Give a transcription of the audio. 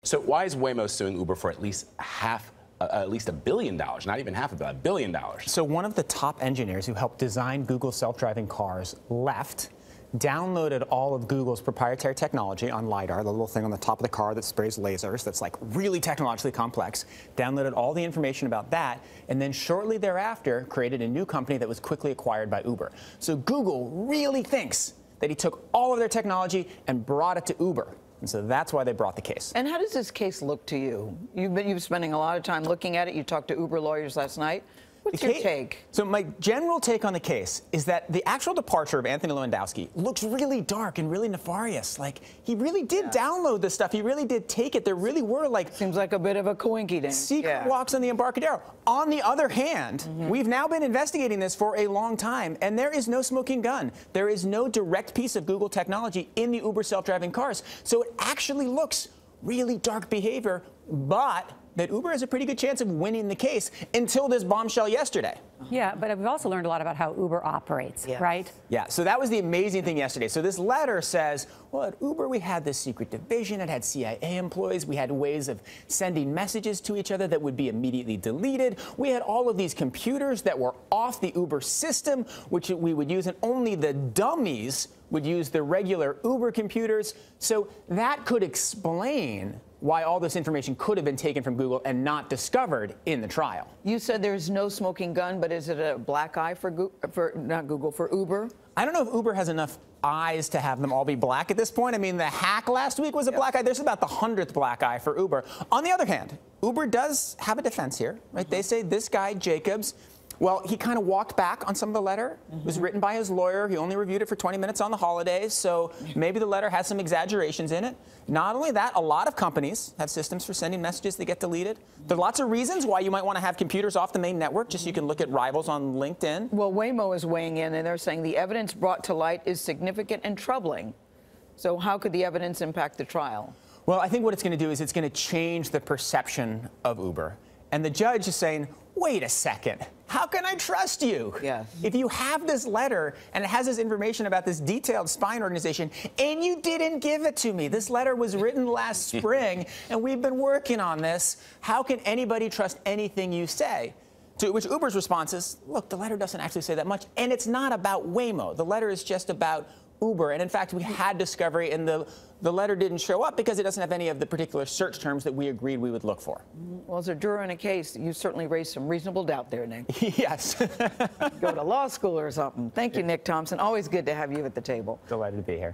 So why is Waymo suing Uber for at least $1 billion, not even half a billion, $1 billion? So one of the top engineers who helped design Google's self-driving cars left, downloaded all of Google's proprietary technology on LiDAR, the little thing on the top of the car that sprays lasers that's like really technologically complex, downloaded all the information about that, and then shortly thereafter created a new company that was quickly acquired by Uber. So Google really thinks that he took all of their technology and brought it to Uber. And so that's why they brought the case. And how does this case look to you? You've been spending a lot of time looking at it. You talked to Uber lawyers last night. What's your take? So my general take on the case is that the actual departure of Anthony Lewandowski looks really dark and really nefarious. Like, he really did download this stuff. He really did take it. There really were, like... Seems like a bit of a coincidence. Secret walks on the Embarcadero. On the other hand, we've now been investigating this for a long time, and there is no smoking gun. There is no direct piece of Google technology in the Uber self-driving cars. So it actually looks really dark behavior, but that Uber has a pretty good chance of winning the case until this bombshell yesterday. Yeah, but we've also learned a lot about how Uber operates, right? Yeah, so that was the amazing thing yesterday. So this letter says, well, at Uber, we had this secret division. It had CIA employees. We had ways of sending messages to each other that would be immediately deleted. We had all of these computers that were off the Uber system, which we would use, and only the dummies would use the regular Uber computers. So that could explain why all this information could have been taken from Google and not discovered in the trial. You said there's no smoking gun, but is it a black eye for Uber? I don't know if Uber has enough eyes to have them all be black at this point. I mean, the hack last week was a black eye. There's about the 100th black eye for Uber. On the other hand, Uber does have a defense here, right? They say this guy, Jacobs, well, he kind of walked back on some of the letter. It was written by his lawyer. He only reviewed it for 20 minutes on the holidays, so maybe the letter has some exaggerations in it. Not only that, a lot of companies have systems for sending messages that get deleted. There are lots of reasons why you might want to have computers off the main network, just so you can look at rivals on LinkedIn. Well, Waymo is weighing in, and they're saying the evidence brought to light is significant and troubling. So how could the evidence impact the trial? Well, I think what it's going to do is it's going to change the perception of Uber. And the judge is saying, wait a second, how can I trust you? Yes. If you have this letter and it has this information about this detailed spying organization and you didn't give it to me, this letter was written last spring and we've been working on this, how can anybody trust anything you say? To which Uber's response is, look, the letter doesn't actually say that much, and it's not about Waymo. The letter is just about Uber. And in fact, we had discovery, and the letter didn't show up because it doesn't have any of the particular search terms that we agreed we would look for. Well, as a juror in a case, you certainly raised some reasonable doubt there, Nick. Yes. Go to law school or something. Thank you, Nick Thompson. Always good to have you at the table. Delighted to be here.